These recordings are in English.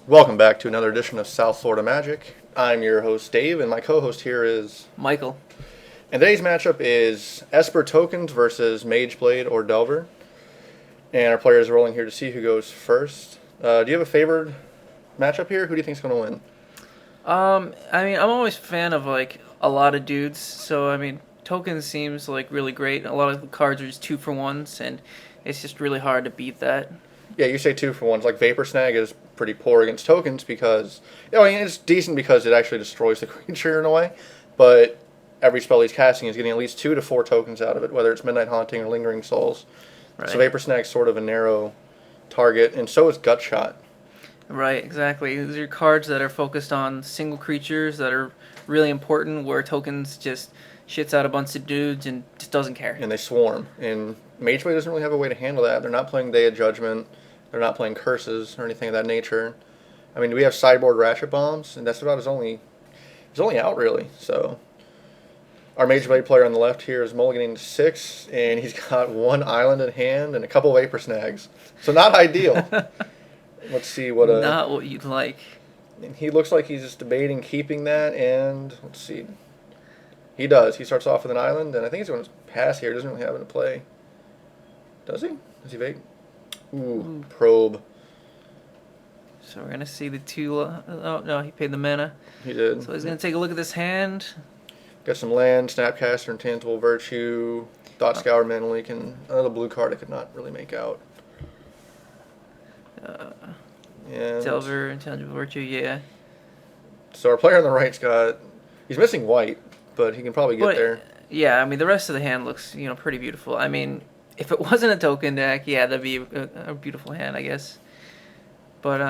Welcome back to another edition of South Florida Magic. I'm your host Dave, and my co-host here is Michael. And today's matchup is Esper Tokens versus Mageblade or Delver. And our players are rolling here to see who goes first. Do you have a favored matchup here? Who do you think is going to win? I'm always a fan of like a lot of dudes. So tokens seems like really great. A lot of the cards are just 2-for-1s, and it's just really hard to beat that. Yeah, you say 2-for-1s. Like Vapor Snag is pretty poor against tokens because it's decent because it actually destroys the creature in a way, but every spell he's casting is getting at least 2 to 4 tokens out of it, whether it's Midnight Haunting or Lingering Souls. Right. So Vapor Snag's sort of a narrow target, and so is Gut Shot. Right, exactly. These are cards that are focused on single creatures that are really important, where tokens just shits out a bunch of dudes and just doesn't care. And they swarm. And Mageblade doesn't really have a way to handle that. They're not playing Day of Judgment. They're not playing Curses or anything of that nature. I mean, we have Sideboard Ratchet Bombs, and that's about his only out, really. So our Mageblade player on the left here is mulliganing to 6, and he's got 1 island in hand and a couple Vapor Snags. So not ideal. Let's see what Not what you'd like. And he looks like he's just debating keeping that, and let's see. He does. He starts off with an island, and I think he's going to pass here. He doesn't really have it to play. Does he? Does he bait? Ooh, probe. So we're going to see the 2... oh, no, he paid the mana. He did. So he's going to take a look at this hand. Got some land, Snapcaster, Intangible Virtue, Thought Scour, Mana Leak, and another blue card I could not really make out. And Delver, Intangible Virtue, yeah. so our player on the right's he's missing white, but he can probably get there. Yeah, the rest of the hand looks, pretty beautiful. If it wasn't a token deck, yeah, that'd be a beautiful hand, I guess. But,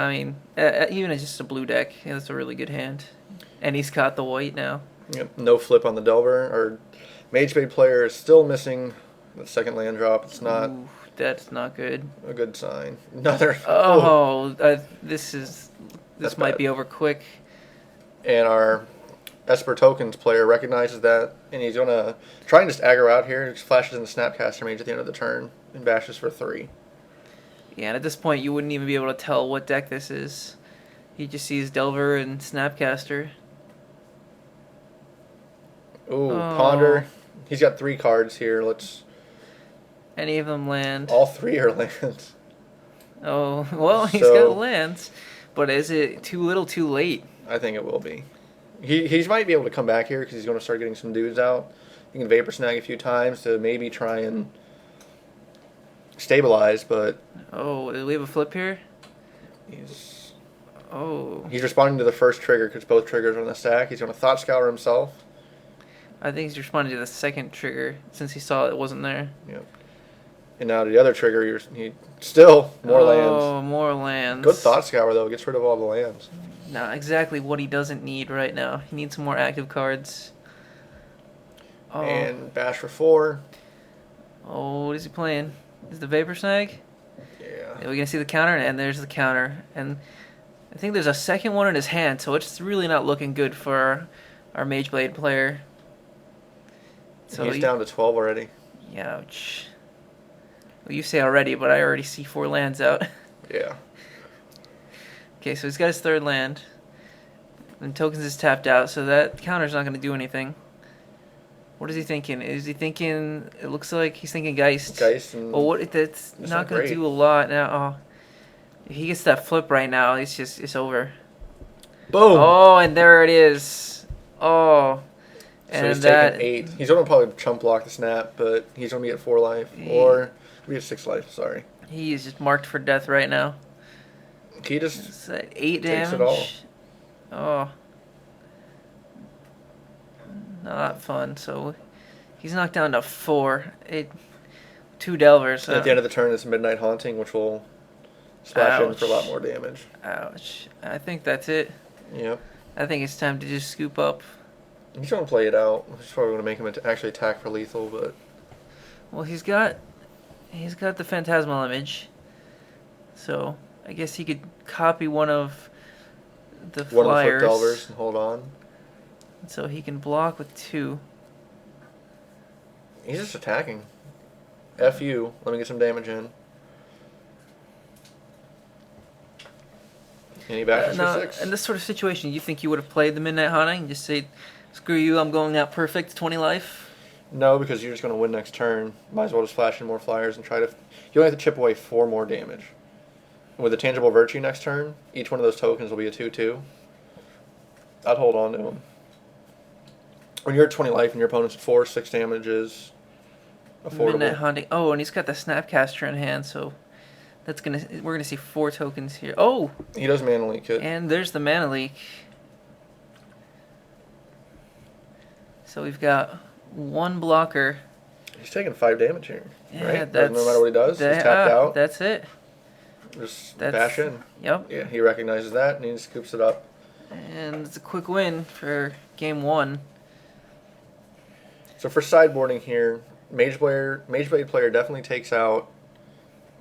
even as just a blue deck, yeah, that's a really good hand. And he's got the white now. Yep, no flip on the Delver. Our Mageblade player is still missing the second land drop. It's not... Ooh, that's not good. A good sign. Another... This That's might bad. be over quick. And our Esper Tokens player recognizes that, and he's going to try and just aggro out here. He just flashes in the Snapcaster Mage at the end of the turn and bashes for 3. Yeah, and at this point, you wouldn't even be able to tell what deck this is. He just sees Delver and Snapcaster. Ooh, Oh. Ponder. He's got 3 cards here. Any of them land. All 3 are lands. Oh, well, he's So- got lands. But is it too little too late? I think it will be. He might be able to come back here because he's going to start getting some dudes out. He can Vapor Snag a few times to maybe try and stabilize, but Oh, do we have a flip here? he's Oh, responding to the first trigger because both triggers are on the stack. He's going to Thought Scour himself. I think he's responding to the second trigger since he saw it wasn't there. Yep. And now to the other trigger, he still more lands. Oh, more lands. Good Thought Scour though, gets rid of all the lands. Not exactly what he doesn't need right now. He needs some more active cards. Oh, And bash for 4. what is he playing? Is the Vapor Snag? Yeah. We're going to see the counter, and there's the counter. And I think there's a second one in his hand, so it's really not looking good for our Mageblade player. So He's down to 12 already. Ouch. Well, you say already, but I already see 4 lands out. Yeah. Okay, so he's got his 3rd land. And tokens is tapped out, so that counter's not going to do anything. What is he thinking? Is he thinking... It looks like he's thinking Geist. Geist and Well, that's That's not not going to great. do a lot now. Oh, if he gets that flip right now, it's over. boom. Oh, and there it is. Oh. So And he's that... taking 8. He's going to probably chump block the snap, but he's going to be at 4 life. Or we have 6 life, sorry. He is just marked for death right now. He just... It's 8 Takes damage. it all. Oh. Not fun. So he's knocked down to 4. 2 Delvers. At the end of the turn, it's Midnight Haunting, which will splash in for a lot more damage. Ouch. I think that's it. Yep. I think it's time to just scoop up. He's going to play it out. He's probably going to make him actually attack for lethal, but... Well, he's got the Phantasmal Image. So I guess he could copy one of the One of the flyers. flip Delvers and hold on. So he can block with 2. He's just attacking. F you. Let me get some damage in. And he bashes for Now, 6. in this sort of situation, you think you would have played the Midnight Haunting and just say, screw you, I'm going out perfect, 20 life? No, because you're just going to win next turn. Might as well just flash in more flyers and try to... You only have to chip away 4 more damage. And with a Tangible Virtue next turn, each one of those tokens will be a 2/2. I'd hold on to them. When you're at 20 life and your opponent's at 4, 6 damage is affordable. Midnight Haunting. Oh, and he's got the Snapcaster in hand, so we're gonna see 4 tokens here. Oh, He does Mana Leak it. and there's the Mana Leak. So we've got 1 blocker. He's taking 5 damage here, Yeah, right? that's No matter what he does, he's tapped out. That's it. Just That's, bash in. Yep. Yeah, he recognizes that and he just scoops it up. And it's a quick win for game 1. So for sideboarding here, Mageblade player definitely takes out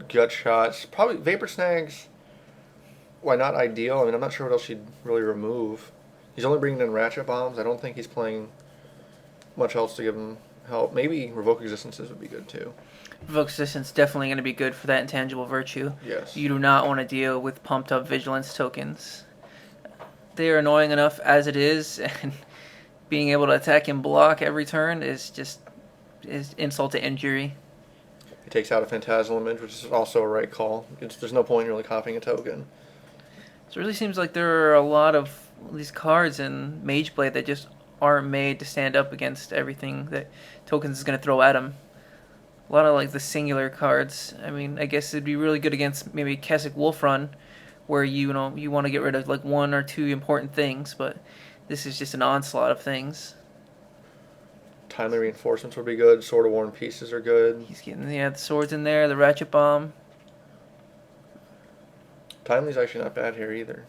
gut shots. Probably Vapor Snags. Why not ideal? I mean, I'm not sure what else you'd really remove. He's only bringing in Ratchet Bombs. I don't think he's playing much else to give him help. Maybe Revoke Existences would be good too. Revoke Resistance definitely going to be good for that Intangible Virtue. Yes. You do not want to deal with pumped up Vigilance tokens. They are annoying enough as it is, and being able to attack and block every turn is insult to injury. He takes out a Phantasmal Image, which is also a right call. There's no point in really copying a token. So it really seems like there are a lot of these cards in Mageblade that just aren't made to stand up against everything that tokens is going to throw at them. A lot of like the singular cards. I mean, I guess it'd be really good against maybe Keswick Wolfrun, where you want to get rid of like 1 or 2 important things, but this is just an onslaught of things. Timely Reinforcements would be good. Sword of Worn Pieces are good. He's getting the swords in there, the Ratchet Bomb. Timely's actually not bad here either.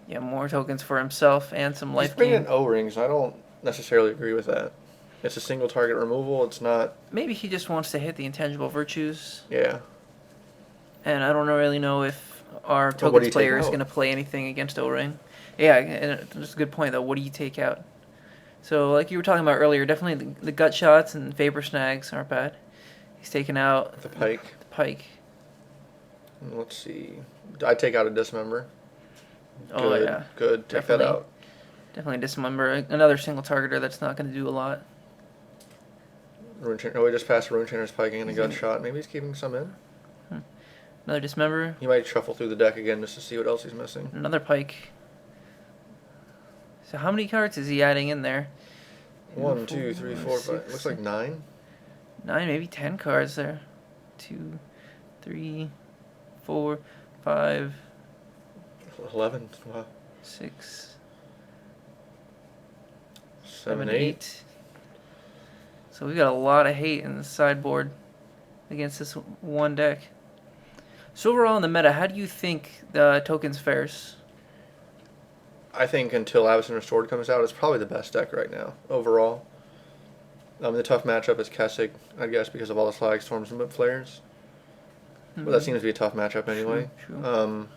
Yeah, more tokens for himself and some life He's bringing in gain. O-Rings. I don't necessarily agree with that. It's a single target removal. It's not... Maybe he just wants to hit the Intangible Virtues. Yeah. And I don't really know if our Well, what do tokens you player take is out? going to play anything against O-Ring. Yeah, and that's a good point, though. What do you take out? So, like you were talking about earlier, definitely the gut shots and Vapor Snags aren't bad. He's taking out The Pike. the Pike. Let's see. I take out a Dismember. Oh, Good. yeah. Good. Take that Definitely. out. Definitely Dismember. Another single targeter that's not going to do a lot. We just passed Rune Chainer's Pike and a gut shot. Maybe he's keeping some in. Another Dismember. He might shuffle through the deck again just to see what else he's missing. Another Pike. So how many cards is he adding in there? 1, 2, 3, 4, 5. Six, Looks like 9. 9, maybe 10 cards there. 2, 3, 4, 5, 11. Wow. 6, 7, 7, 8. 8. So we got a lot of hate in the sideboard against this one deck. So overall in the meta, how do you think the tokens fares? I think until Avacyn Restored comes out, it's probably the best deck right now, overall. The tough matchup is Keswick, I guess, because of all the Slag Storms and Whip Flares. But that seems to be a tough matchup anyway. True.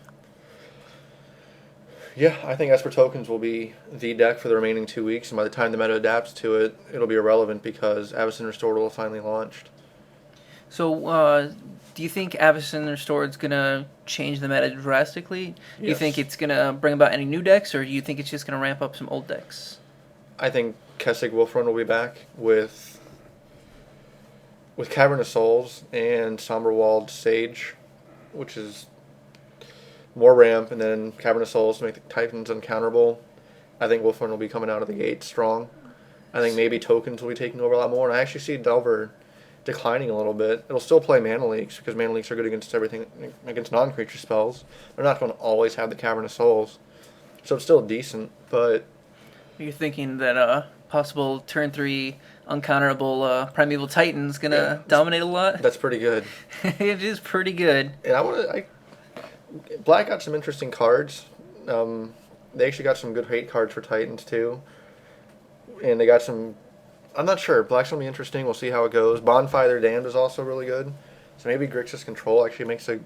Yeah, I think Esper Tokens will be the deck for the remaining 2 weeks, and by the time the meta adapts to it, it'll be irrelevant because Avacyn Restored will have finally launched. So, do you think Avacyn Restored is going to change the meta drastically? Do you Yes. think it's going to bring about any new decks, or do you think it's just going to ramp up some old decks? I think Keswick Wolfrun will be back with Cavern of Souls and Somberwald Sage, which is more ramp, and then Cavern of Souls to make the Titans uncounterable. I think Wolfrun will be coming out of the gate strong. I think maybe tokens will be taking over a lot more, and I actually see Delver declining a little bit. It'll still play Mana Leaks because Mana Leaks are good against everything, against non-creature spells. They're not going to always have the Cavern of Souls, so it's still decent, but You're thinking that possible turn 3 uncounterable Primeval Titan's going to dominate a lot? that's pretty good. It is pretty good. And Black got some interesting cards. They actually got some good hate cards for Titans too, and they got some. I'm not sure. Black's gonna be interesting. We'll see how it goes. Bonfire Damned is also really good. So maybe Grixis Control actually makes a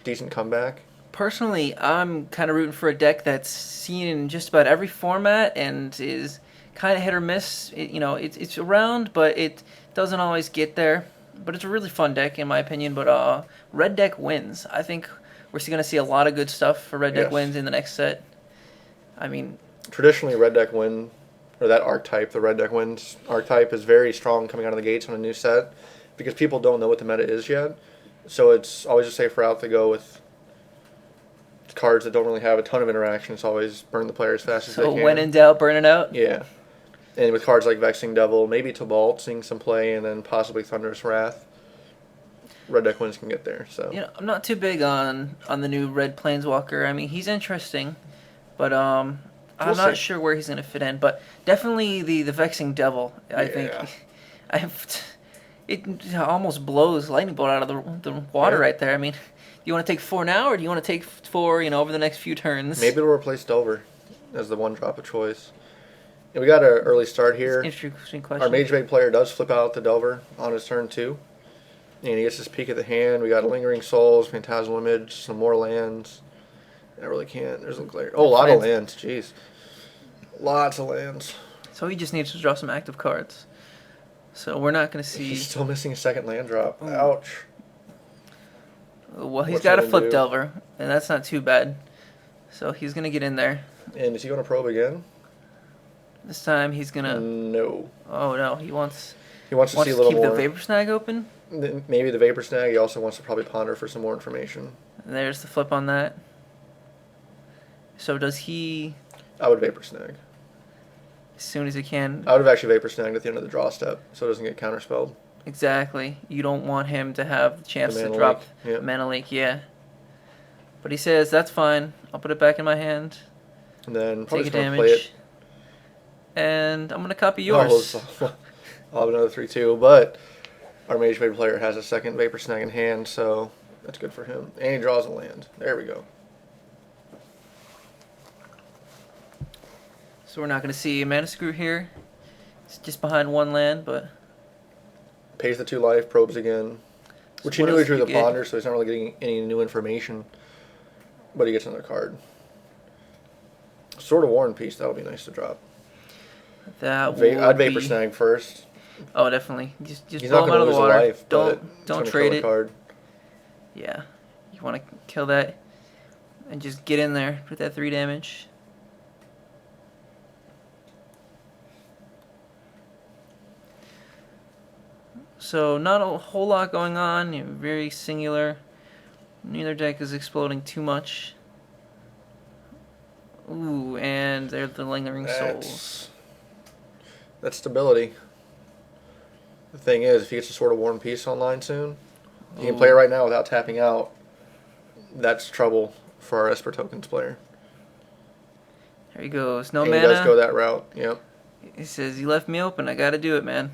decent comeback. Personally, I'm kind of rooting for a deck that's seen in just about every format and is kind of hit or miss. It's around, but it doesn't always get there. But it's a really fun deck, in my opinion. But red deck wins. I think we're going to see a lot of good stuff for red deck Yes. wins in the next set. I mean, Traditionally, red deck win, or that archetype, the red deck wins archetype, is very strong coming out of the gates on a new set because people don't know what the meta is yet. So it's always a safe route to go with cards that don't really have a ton of interaction. It's always burn the player as fast as they so can. when in doubt, burn it out. Yeah. And with cards like Vexing Devil, maybe Tobalt seeing some play, and then possibly Thunderous Wrath, red deck wins can get there. So You know, I'm not too big on the new red planeswalker. I mean, he's interesting, but I'm We'll not see. sure where he's going to fit in. But definitely the Vexing Devil. I think it almost blows lightning bolt out of the water Yeah. right there. I mean, do you want to take 4 now, or do you want to take 4? Over the next few turns. maybe it'll replace Delver as the one drop of choice. And we got an early start here. Interesting question. Our Mage Blade player does flip out the Delver on his turn 2. And he gets his peek at the hand. We got Lingering Souls, Phantasmal Image, some more lands. I really can't. There's a glare. Oh, a lot of lands. Jeez. Lots of lands. So he just needs to draw some active cards. So we're not going to see. He's still missing a second land drop. Ooh. Ouch. Well, he's What's got he a gonna flip do? Delver, and that's not too bad. So he's going to get in there. And is he going to probe again? This time he's going to. No. Oh, no. He wants He wants to see a little keep more. the Vapor Snag open. Maybe the Vapor Snag. He also wants to probably ponder for some more information. And there's the flip on that. So does he, I would Vapor Snag. as soon as he can? I would have actually Vapor Snagged at the end of the draw step so it doesn't get counterspelled. Exactly. You don't want him to have the chance The to mana drop leak, yeah. Mana Leak, yeah. But he says, that's fine. I'll put it back in my hand. And then probably Take a just going to play it. damage. And I'm going to copy yours. I'll have another 3-2, but our Mage Blade player has a second Vapor Snag in hand, so that's good for him. And he draws a land. There we go. So we're not going to see a Mana Screw here. It's just behind 1 land, but Pays the 2 life, probes again. Which So he what knew he else drew do the you get? ponder, so he's not really getting any new information. But he gets another card. Sword of War and Peace, that'll be nice to drop. that would I'd Vapor be... Snag first. Oh, definitely. Just He's blow not him out going of to the lose a water. life, but it's Don't gonna trade kill it. a card. Yeah. You want to kill that and just get in there with that 3 damage. So not a whole lot going on. Very singular. Neither deck is exploding too much. Ooh, and there's the Lingering Souls. That's stability. The thing is, if he gets a Sword of War and Peace online soon, he can play it right now without tapping out. That's trouble for our Esper Tokens player. There he goes. No And mana. he does go that route. Yep. He says, you left me open. I got to do it, man.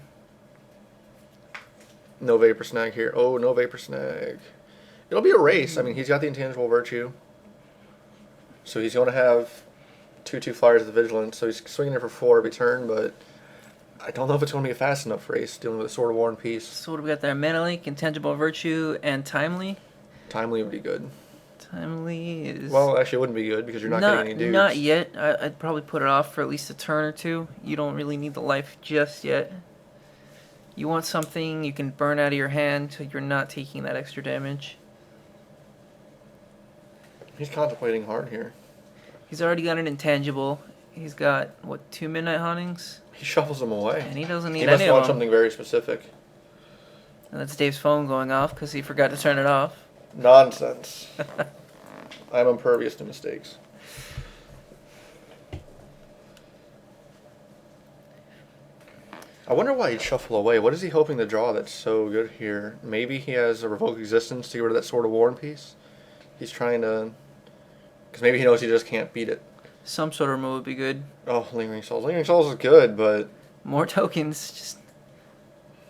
No Vapor Snag here. Oh, no Vapor Snag. It'll be a race. I mean, he's got the Intangible Virtue. So he's going to have 2/2 flyers of the Vigilance. So he's swinging it for 4 every turn, but I don't know if it's going to be a fast enough race dealing with a Sword of War and Peace. So what do we got there? Mana Link, Intangible Virtue, and Timely. Timely would be good. Timely is... Well, actually, it wouldn't be good because you're not getting any dudes. Not yet. I'd probably put it off for at least a turn or 2. You don't really need the life just yet. You want something you can burn out of your hand so you're not taking that extra damage. He's contemplating hard here. He's already got an intangible. He's got, what, 2 Midnight Hauntings? He shuffles them away. And he doesn't need He must any of want them. something very specific. And that's Dave's phone going off because he forgot to turn it off. Nonsense. I'm impervious to mistakes. I wonder why he'd shuffle away. What is he hoping to draw that's so good here? Maybe he has a Revoke Existence to get rid of that Sword of War and Peace? He's trying to... Because maybe he knows he just can't beat it. Some sort of move would be good. Oh, Lingering Souls. Lingering Souls is good, but More tokens. Just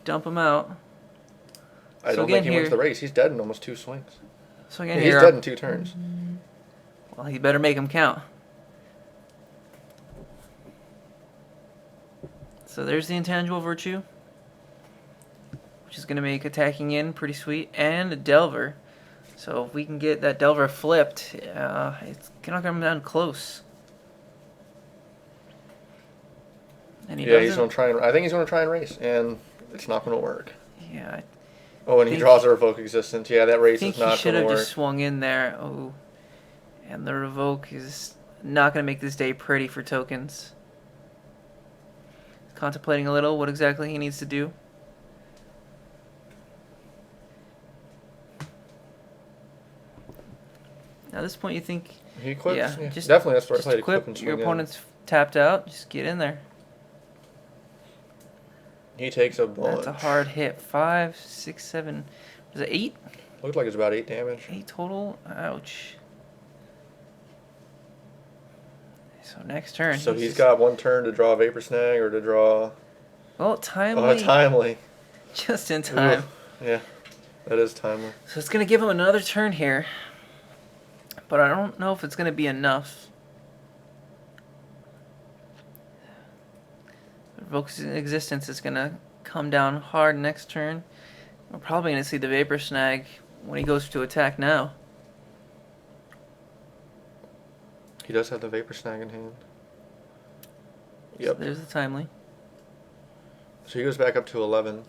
dump them out. I So don't again think he wins here- the race. He's dead in almost 2 swings. So again, He's here, dead in 2 turns. well, he better make them count. So there's the Intangible Virtue, which is going to make attacking in pretty sweet, and a Delver. So if we can get that Delver flipped, it's going to come down close. And he Yeah, he's doesn't. going to try and... I think he's going to try and race, and it's not going to work. Yeah, Oh, and he draws a Revoke Existence. Yeah, that race I think is he not should going to have work. just swung in there. Oh, and the Revoke is not going to make this day pretty for tokens. Contemplating a little what exactly he needs to do. Now, at this point, you think... He equips? Yeah, Just definitely that's the right play to equip and your swing opponent's tapped out. Just get in there. in. He takes a bunch. That's a hard hit. 5, 6, 7... Was it 8? Looked like it's about 8 damage. 8 total? Ouch. So next turn. So he's got one turn to draw a Vapor Snag or to draw... Oh, timely. Oh, timely. Just in time. Ooh. Yeah, that is timely. So it's going to give him another turn here. But I don't know if it's going to be enough. Revoke's Existence is going to come down hard next turn. We're probably going to see the Vapor Snag when he goes to attack now. He does have the Vapor Snag in hand. Yep. So there's the timely. So he goes back up to 11.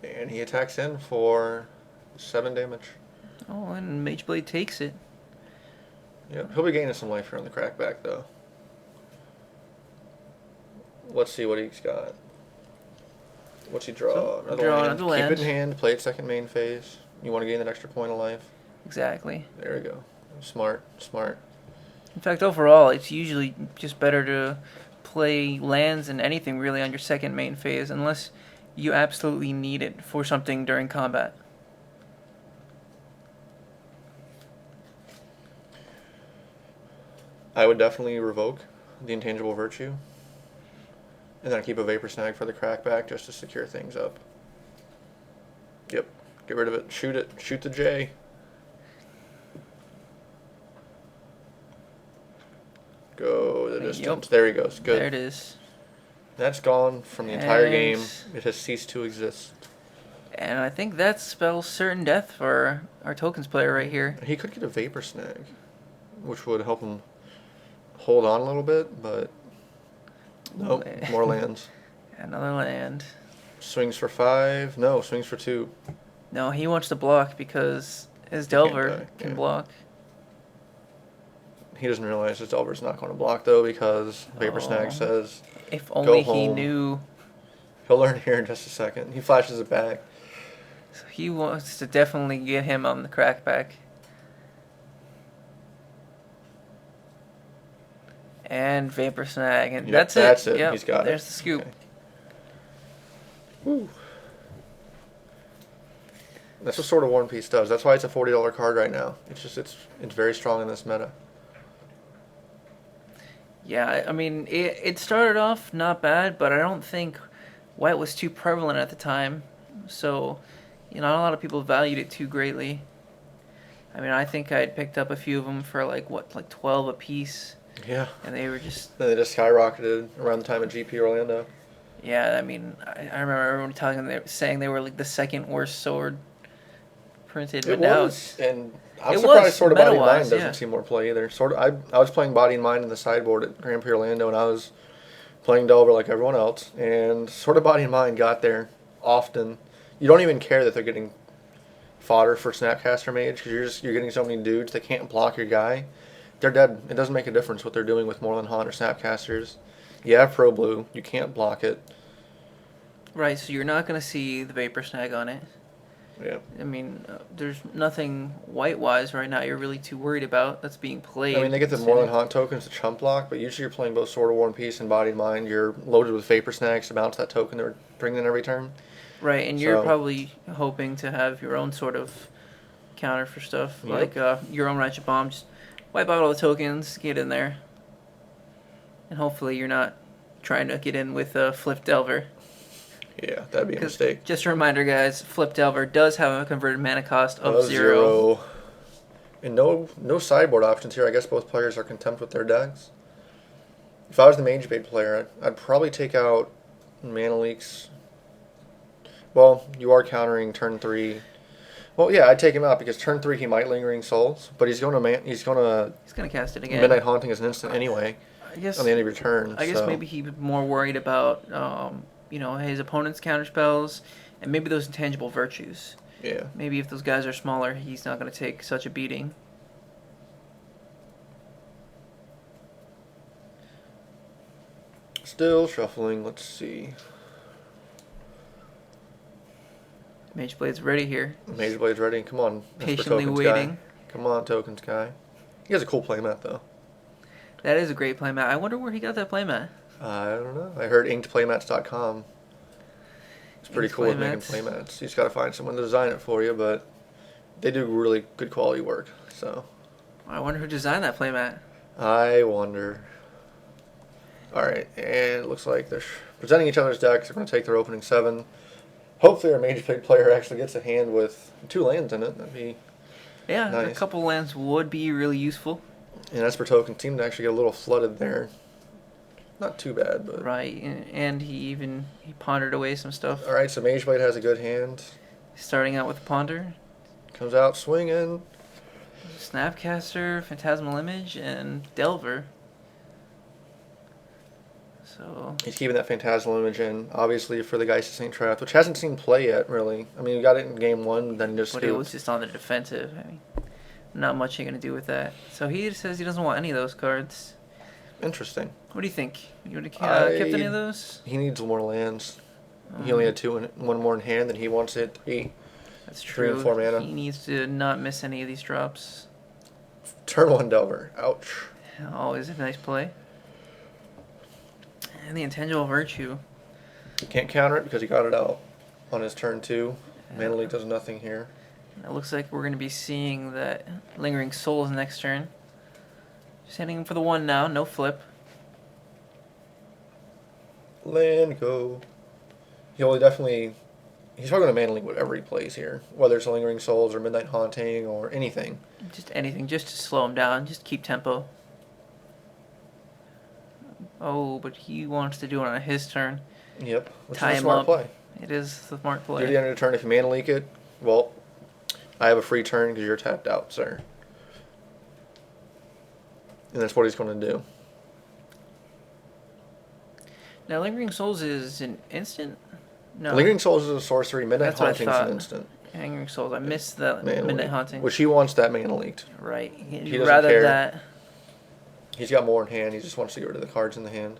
And he attacks in for 7 damage. Oh, and Mage Blade takes it. Yep. He'll be gaining some life here on the crackback, though. Let's see what he's got. What's he draw? So, another draw land. another Keep land. it in hand. Play it second main phase. You want to gain that extra point of life. Exactly. There we go. Smart. Smart. In fact, overall, it's usually just better to play lands and anything really on your second main phase, unless you absolutely need it for something during combat. I would definitely revoke the Intangible Virtue. And then I keep a Vapor Snag for the crackback just to secure things up. Yep. Get rid of it. Shoot it. Shoot the J. Go the distance. Yep. There he goes. Good. There it is. That's gone from the entire And- game. It has ceased to exist. And I think that spells certain death for our tokens player right here. He could get a Vapor Snag, which would help him hold on a little bit, but nope, more lands. Another land. Swings for 5. No, swings for 2. No, he wants to block because his He can't Delver die, can yeah. block. He doesn't realize his Delver's not going to block, though, because Vapor Oh. Snag says If only he home. knew. he'll learn here in just a second. He flashes it back. So he wants to definitely get him on the crackback. And Vapor Snag. And Yep, that's that's it. it. Yep, He's got it. there's the scoop. Okay. Woo. That's what Sword of War and Peace does. That's why it's a $40 card right now. It's very strong in this meta. Yeah, I mean, it started off not bad, but I don't think white was too prevalent at the time. So, not a lot of people valued it too greatly. I mean, I think I had picked up a few of them for like 12 a piece. Yeah. And they were just, Then they just skyrocketed around the time of GP Orlando. yeah, I mean, I remember everyone saying they were like the second worst sword printed. But It now was, and I'm it surprised was, Sword of Body and Mind meta-wise, doesn't yeah. see more play either. I was playing Body and Mind in the sideboard at Grand Prix Orlando, and I was playing Delver like everyone else, and Sword of Body and Mind got there often. You don't even care that they're getting fodder for Snapcaster Mage because you're getting so many dudes that can't block your guy. They're dead. It doesn't make a difference what they're doing with Moreland Haunt or Snapcasters. You have Pro Blue. You can't block it. right, so you're not going to see the Vapor Snag on it. Yeah. I mean, there's nothing white-wise right now you're really too worried about that's being played. I mean, they get the Moreland Haunt tokens to chump block, but usually you're playing both Sword of War and Peace and Body and Mind. You're loaded with Vapor Snags to bounce that token they're bringing in every turn. Right, and you're So- probably hoping to have your own sort of counter for stuff, Yep. like your own Ratchet Bomb. Just wipe out all the tokens, get in there. And hopefully you're not trying to get in with Flip Delver. Yeah, that'd be a 'Cause mistake. just a reminder, guys, Flip Delver does have a converted mana cost of 0. And no sideboard options here. I guess both players are content with their decks. If I was the Mage Blade player, I'd probably take out Mana Leaks. Well, you are countering turn 3. Well, yeah, I'd take him out because turn 3 he might Lingering Souls, but he's going to He's going to cast it again. Midnight Haunting as an instant anyway. I guess on the end of your turn. I guess so. maybe he's more worried about his opponent's counter spells and maybe those intangible virtues. Yeah. Maybe if those guys are smaller, he's not going to take such a beating. Still shuffling. Let's see. Mage Blade's ready here. Mage Blade's ready. Come on. Patiently Tokens waiting. Guy. Come on, Tokens Guy. He has a cool playmat, though. That is a great playmat. I wonder where he got that playmat. I don't know. I heard inkedplaymats.com. It's pretty Inked cool with making playmats. playmats. You just got to find someone to design it for you, but they do really good quality work. So I wonder who designed that playmat. I wonder. All right, and it looks like they're presenting each other's decks. They're going to take their opening 7. Hopefully, our Mage Blade player actually gets a hand with 2 lands in it. That'd be Yeah, nice. a couple lands would be really useful. And as for Token, team to actually get a little flooded there. Not too bad, but Right, and he pondered away some stuff. all right. So Mage Blade has a good hand. Starting out with Ponder, Comes out swinging. Snapcaster, Phantasmal Image, and Delver. So He's keeping that Phantasmal Image in, obviously, for the Geist of St. Trath, which hasn't seen play yet, really. I mean, we got it in game 1, then just but it was just on the defensive. I mean, not much you're gonna do with that. So he says he doesn't want any of those cards. Interesting. What do you think? You would have kept any of those? He needs more lands. He only had 2 and 1 more in hand, and he wants to hit 3. That's 3 and true. 4 mana. He needs to not miss any of these drops. Turn 1 Delver. Ouch. Always a nice play. And the Intangible Virtue. Can't counter it because he got it out on his turn 2. Mana Leak does nothing here. It looks like we're going to be seeing that Lingering Souls next turn. Just hitting him for the 1 now, no flip. Land go. He's probably going to Mana Leak whatever he plays here. Whether it's Lingering Souls or Midnight Haunting or anything. Just anything, just to slow him down, just keep tempo. Oh, but he wants to do it on his turn. Yep. Which Tie is a him smart up. play. It is the smart Do play. the end of the turn. If you Mana Leak it, well, I have a free turn because you're tapped out, sir. And that's what he's going to do. Now, Lingering Souls is an instant? No. Lingering Souls is a sorcery. Midnight That's what I Haunting is thought. an instant. Lingering Souls. I missed the Mana Midnight Leak, Haunting. which he wants that Mana Leaked. Right. He He'd doesn't rather care. that. He's got more in hand. He just wants to get rid of the cards in the hand.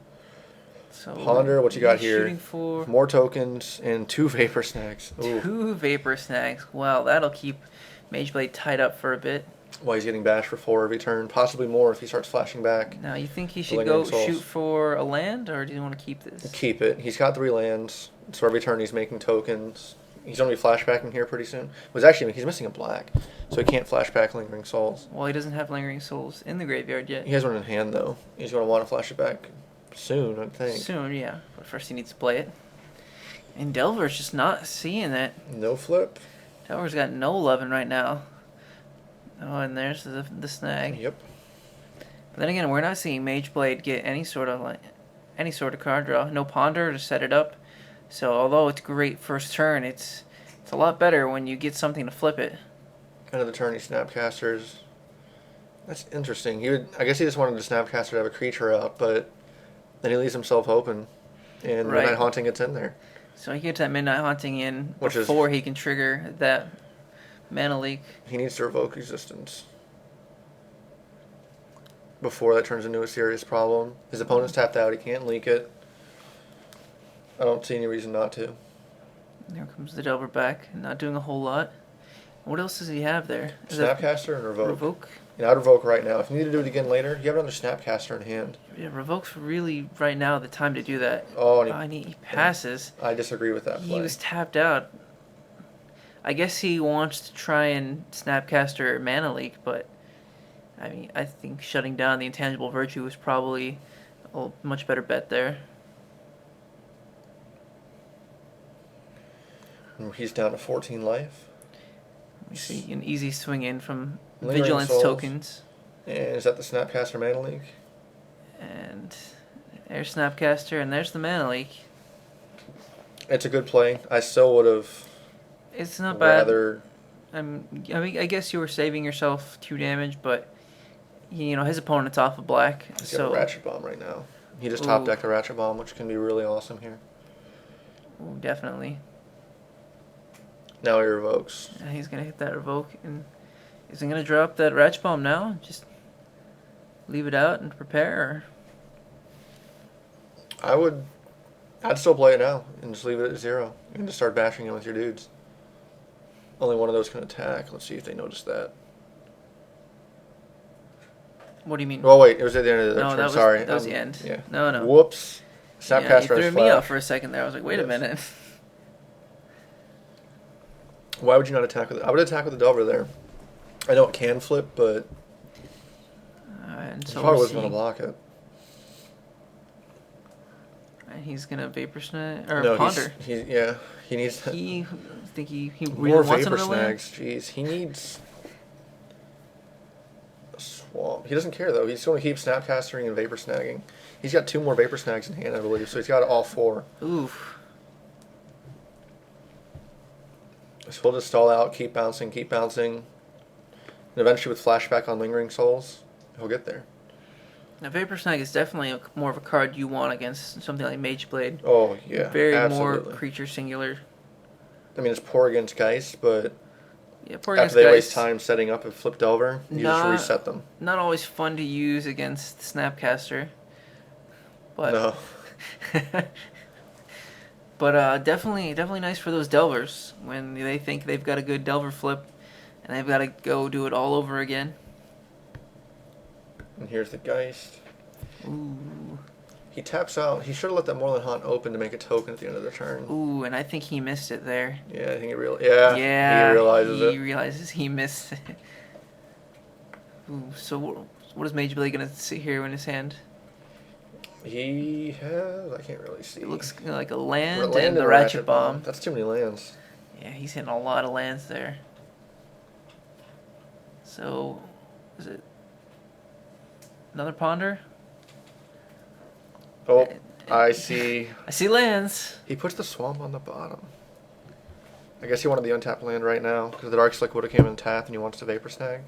So Ponder, what you got he's here? Shooting for More tokens and 2 Vapor Snacks. Ooh. 2 Vapor Snacks. Wow, that'll keep Mage Blade tied up for a bit. Well, he's getting bashed for 4 every turn. Possibly more if he starts flashing back. Now, you think he should Lingering go Souls. shoot for a land, or do you want to keep this? Keep it. He's got 3 lands. So every turn he's making tokens. He's going to be flashbacking here pretty soon. He's missing a black. So he can't flashback Lingering Souls. Well, he doesn't have Lingering Souls in the graveyard yet. He has one in hand, though. He's going to want to flash it back soon, I think. Soon, yeah. But first he needs to play it. And Delver's just not seeing it. No flip. Delver's got no loving right now. Oh, and there's the snag. Yep. But then again, we're not seeing Mage Blade get any sort of card draw. No Ponder to set it up. So although it's great first turn, it's a lot better when you get something to flip it. End of the turn, he Snapcasters. That's interesting. I guess he just wanted the Snapcaster to have a creature out, but then he leaves himself open, and Right. Midnight Haunting gets in there. So he gets that Midnight Haunting in Which is- before he can trigger that Mana Leak. He needs to revoke Resistance before that turns into a serious problem. His opponent's tapped out. He can't leak it. I don't see any reason not to. There comes the Delver back, not doing a whole lot. What else does he have there? Is that Snapcaster and revoke. Revoke? And I'd revoke right now. If you need to do it again later, you have another Snapcaster in hand. Yeah, Revoke's really right now the time to do that. Oh, and And he passes. I disagree with that play. He was tapped out. I guess he wants to try and Snapcaster Mana Leak, but I mean, I think shutting down the Intangible Virtue is probably a much better bet there. He's down to 14 life. We see an easy swing in from Lingering Vigilance Souls. tokens. And is that the Snapcaster Mana Leak? And there's Snapcaster, and there's the Mana Leak. It's a good play. I still would have It's not bad. rather. I mean, I guess you were saving yourself 2 damage, but his opponent's off of black. He's got So a Ratchet Bomb right now. He just top decked a Ratchet Bomb, which can be really awesome here. ooh, definitely. Now he revokes. Yeah, he's gonna hit that revoke, and is he gonna drop that Ratchet Bomb now? Just leave it out and prepare. I'd still play it now and just leave it at 0 and just start bashing it with your dudes. Only one of those can attack. Let's see if they notice that. What do you mean? Oh wait, it was at the end of the No, turn. that was Sorry, that was the end. Yeah. No. Whoops. Yeah, you Snapcaster threw has me flash. off for a second there. I was like, wait a Yes. minute. Why would you not attack with it? I would attack with the Delver there. I know it can flip, but And he so probably we'll wasn't going to see. block it. And he's gonna Vapor Snag or No, Ponder. he needs He think he really more wants Vapor another land. Snags. Jeez, he needs a Swamp. He doesn't care though. He's going to keep Snapcastering and Vapor Snagging. He's got 2 more Vapor Snags in hand, I believe, so he's got all 4. Oof. So we'll just stall out, keep bouncing, and eventually with Flashback on Lingering Souls, he'll get there. Now Vapor Snag is definitely more of a card you want against something like Mage Blade. Oh yeah, Very absolutely. more creature singular. I mean, it's poor against Geist, but Yeah, poor after against they guys. waste time setting up a Flip Delver, you just reset them. Not always fun to use against Snapcaster. But No. But definitely nice for those Delvers when they think they've got a good Delver flip and they've got to go do it all over again. And here's the Geist. Ooh. He taps out. He should have let that Moreland Haunt open to make a token at the end of the turn. Ooh, and I think he missed it there. Yeah, I think he Yeah, he realizes it. He realizes he missed it. Ooh, so what is Mage Blade going to sit here in his hand? He has. I can't really see. It looks like a land, Land and the a Ratchet Bomb. That's too many lands. Yeah, he's hitting a lot of lands there. So, is it another Ponder? Oh, I see. I see lands. He puts the Swamp on the bottom. I guess he wanted the untapped land right now because the Dark Slick would have came in tap and he wants to Vapor Snag.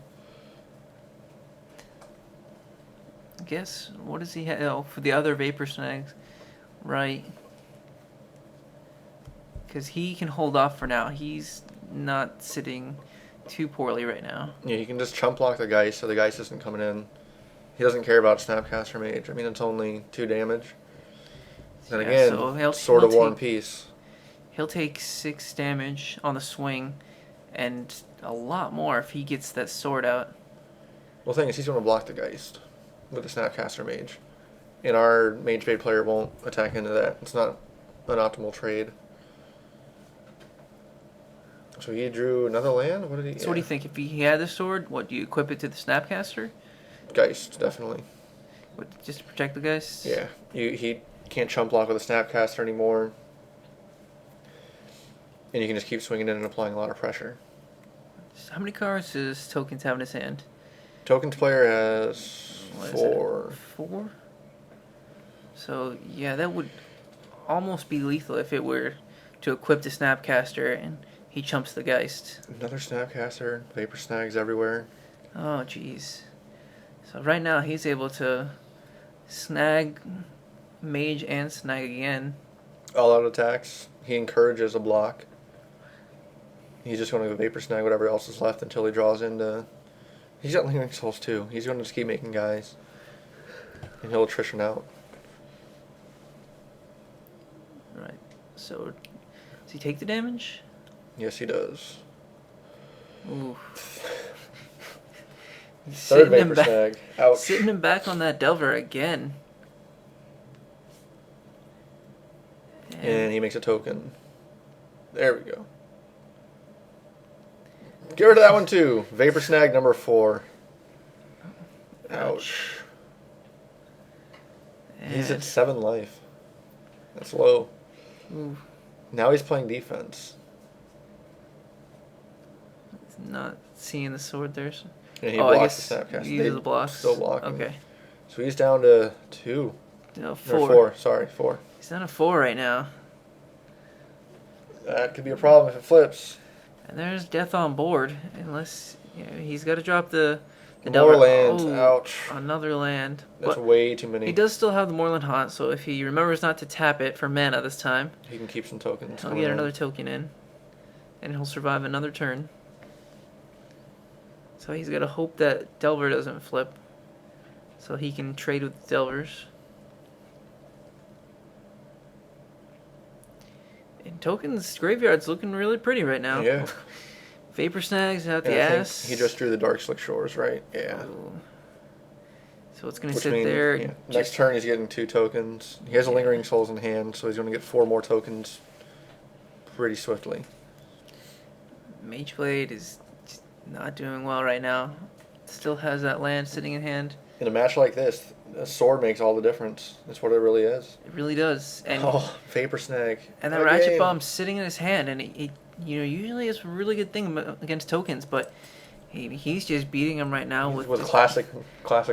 I guess, what does he have? Oh, for the other Vapor Snags. Right. Because he can hold off for now. He's not sitting too poorly right now. Yeah, he can just chump block the Geist so the Geist isn't coming in. He doesn't care about Snapcaster Mage. I mean, it's only 2 damage. Then Yeah, again, so Sword of he'll War and take- Peace. He'll take 6 damage on the swing and a lot more if he gets that sword out. Well, the thing is, he's going to block the Geist with the Snapcaster Mage. And our Mage Blade player won't attack into that. It's not an optimal trade. So he drew another land? What did he... So what do you think? If he had the sword, what, do you equip it to the Snapcaster? Geist, definitely. What, just to protect the guys? Yeah. He can't chump block with a Snapcaster anymore. And you can just keep swinging in and applying a lot of pressure. How many cards does Tokens have in his hand? Tokens player has What is 4. it? 4? So, yeah, that would almost be lethal if it were to equip the Snapcaster and he chumps the Geist. Another Snapcaster, Vapor Snags everywhere. Oh, jeez. So right now he's able to snag Mage and snag again. All out attacks. He encourages a block. He's just going to Vapor Snag whatever else is left until he draws into... He's got Lingering Souls too. He's going to just keep making guys. And he'll attrition out. Right. So, does he take the damage? Yes, he does. Ooh. He's Third sitting him Vapor back, Snag. Ouch. sitting him back on that Delver again. And he makes a token. There we go. Get rid of that one too. Vapor Snag number 4. Ouch. He's at 7 life. That's low. Ooh, Now he's playing defense. not seeing the sword there. And he Oh, I blocks guess the Snapcast. he uses the blocks. Still blocking. Okay. So he's down to 2. No, Or 4. 4. Sorry, 4. He's down to 4 right now. That could be a problem if it flips. And there's death on board, unless he's got to drop the The More Delver. lands. Oh, Ouch. another land. That's But way too many. he does still have the Moreland Haunt, so if he remembers not to tap it for mana this time, He can keep some tokens. he'll coming get in. another token in, and he'll survive another turn. So he's got to hope that Delver doesn't flip, so he can trade with Delvers. And Tokens Graveyard's looking really pretty right now. Yeah. Vapor Snags out And the I think ass. he just drew the Dark Slick Shores, right? Yeah. Oh. So it's going to Which sit means, there. yeah, Just, next turn he's getting 2 tokens. He has a Yeah. Lingering Souls in hand, so he's going to get 4 more tokens pretty swiftly. Mageblade is just not doing well right now. Still has that land sitting in hand. In a match like this, a sword makes all the difference. That's what it really is. It really does. And Oh, Vapor Snag. and that Ratchet Bomb's sitting in his hand, and he usually is a really good thing against tokens, but he's just beating him right now with classic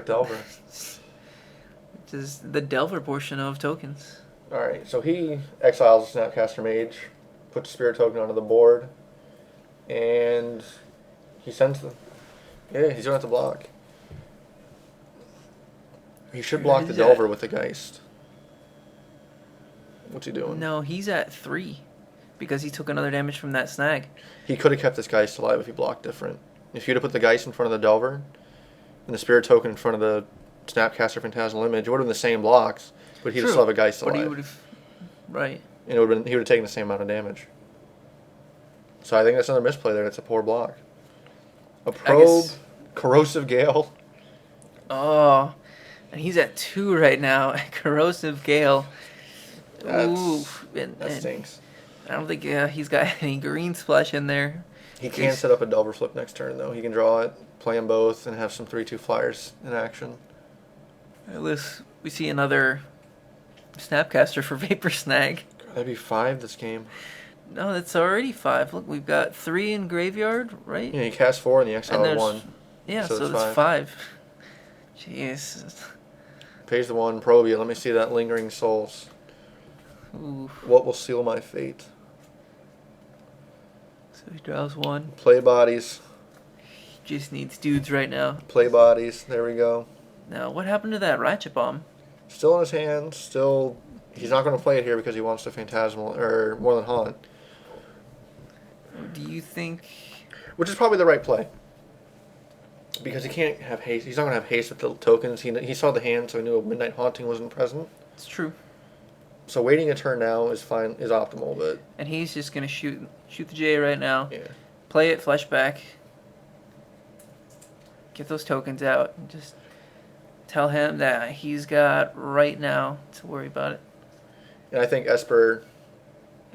Delver. just the Delver portion of tokens. All right, so he exiles the Snapcaster Mage, puts a Spirit token onto the board, and he sends the. Yeah, he's gonna have to block. He should block the Delver with the Geist. What's he doing? No, he's at 3 because he took another damage from that snag. He could have kept this Geist alive if he blocked different. If you'd have put the Geist in front of the Delver and the Spirit token in front of the Snapcaster Phantasmal Image, it would have been the same blocks, but he'd True, still have a Geist alive. But he would have, right? And he would have taken the same amount of damage. So I think that's another misplay there. That's a poor block. A Probe, Corrosive Gale. Oh, and he's at 2 right now. Corrosive Gale. Ooh, That stinks. I don't think he's got any green splash in there. He can set up a Delver flip next turn, though. He can draw it, play them both, and have some 3/2 flyers in action. Unless we see another Snapcaster for Vapor Snag. That'd be 5 this game. No, that's already 5. Look, we've got 3 in Graveyard, right? Yeah, he cast 4 and the exile there's 1. Yeah, So so it's it's 5. Jeez. Pays the 1, probe you. Let me see that Lingering Souls. Ooh. What will seal my fate? So he draws 1. Play bodies. He just needs dudes right now. Play bodies. There we go. Now, what happened to that Ratchet Bomb? Still in his hand. Still, he's not going to play it here because he wants the Phantasmal or Moreland Haunt, Do you think... which is probably the right play. Because he can't have haste. He's not going to have haste with the tokens. He saw the hand, so he knew a Midnight Haunting wasn't present. It's true. So waiting a turn now is fine, is optimal, but And he's just going to shoot the J right now. yeah. Play it, flashback. Get those tokens out. And just tell him that he's got right now to worry about it. And I think Esper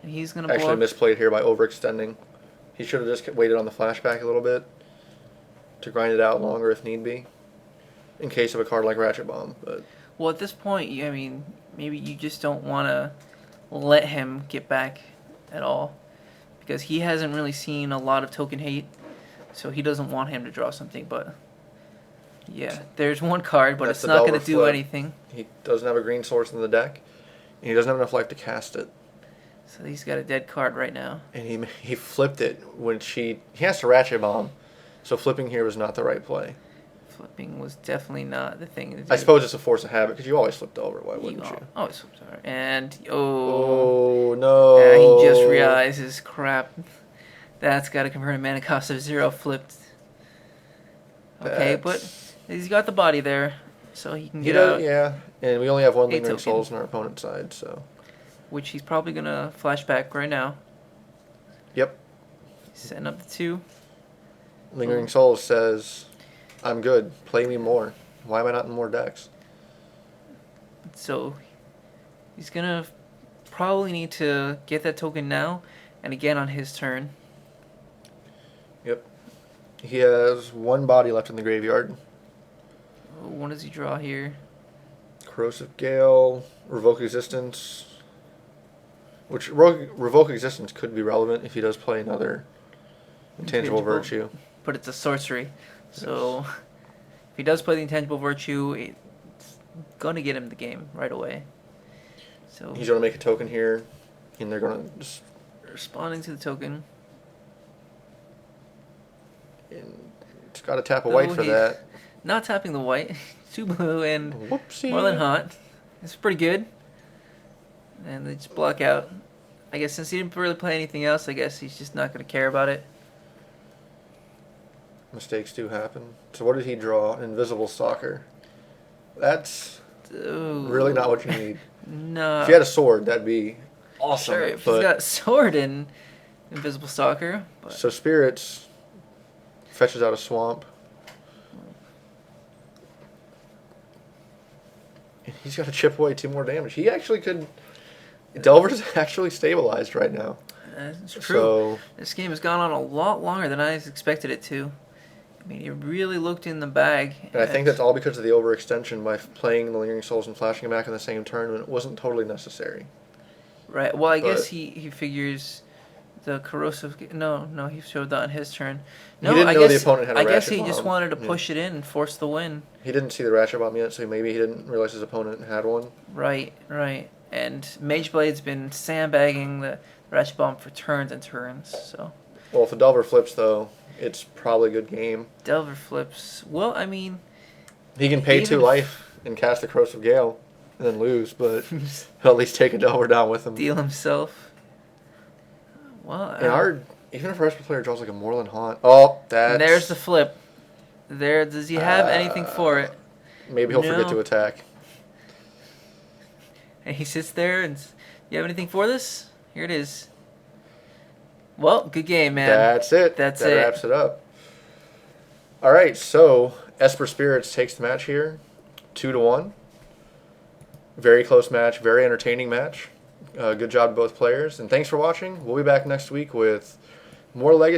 And he's going to actually block. misplayed here by overextending. He should have just waited on the flashback a little bit to grind it out longer if need be, in case of a card like Ratchet Bomb. But Well, at this point, I mean, maybe you just don't want to let him get back at all. Because he hasn't really seen a lot of token hate. So he doesn't want him to draw something. But yeah, there's one card, but That's it's the not going Delver to do flip. anything. he doesn't have a green source in the deck, and he doesn't have enough life to cast it. So he's got a dead card right now. And he flipped it when he has to Ratchet Bomb, so flipping here was not the right play. Flipping was definitely not the thing to do. I suppose it's a force of habit because you always flipped over. Why wouldn't you? Oh, it's sorry. And Oh no! yeah, he just realizes, crap. That's got to convert a mana cost of 0 flipped. Okay, but he's got the body there, so he can get out. Yeah, and we only have one A Lingering token. Souls on our opponent's side, so. Which he's probably gonna flashback right now. Yep. He's setting up the 2. Lingering Souls says, I'm good. Play me more. Why am I not in more decks? So he's gonna probably need to get that token now, and again on his turn. Yep. He has 1 body left in the graveyard. What does he draw here? Corrosive Gale, Revoke Existence. Which, Revoke Existence could be relevant if he does play another Intangible Virtue. But it's a sorcery. So if he does play the Intangible Virtue, it's gonna get him the game right away. So He's going to make a token here, and they're going to just... responding to the token. And It's got to tap a white for he's that. Not tapping the white. 2 blue and Whoopsie. more than hot. It's pretty good. And they just block out. I guess since he didn't really play anything else, I guess he's just not going to care about it. Mistakes do happen. So what did he draw? Invisible Stalker. That's really not what you need. No. If you had a sword, that'd be awesome. Sure, if he's got sword and Invisible Stalker. But. So Spirits fetches out a swamp. And he's got to chip away 2 more damage. He actually could... Delver's actually stabilized right now. That's true. So, this game has gone on a lot longer than I expected it to. I mean, he really looked in the bag. and I think that's all because of the overextension by playing the Lingering Souls and flashing them back in the same turn when it wasn't totally necessary. Right. Well, I guess he figures the corrosive. No, he showed that on his turn. No, he didn't know the opponent had a I guess Ratchet he just Bomb. wanted to push it in and force the win. He didn't see the Ratchet Bomb yet, so maybe he didn't realize his opponent had one. Right. And Mage Blade's been sandbagging the Ratchet Bomb for turns and turns. So. Well, if the Delver flips, though, it's probably a good game. Delver flips. Well, I mean... He can pay 2 life and cast the Corrosive Gale and then lose, but he'll at least take a Delver down with him. Deal himself. Well, even if our rest player draws like a Moreland Haunt... Oh, that's... There's the flip. Does he have anything for it? Maybe he'll forget to attack. And he sits there and... You have anything for this? Here it is. Well, good game, man. That's it. That wraps it up. All right, so Esper Spirits takes the match here, 2-1. Very close match, very entertaining match. Good job to both players, and thanks for watching. We'll be back next week with more Legacy.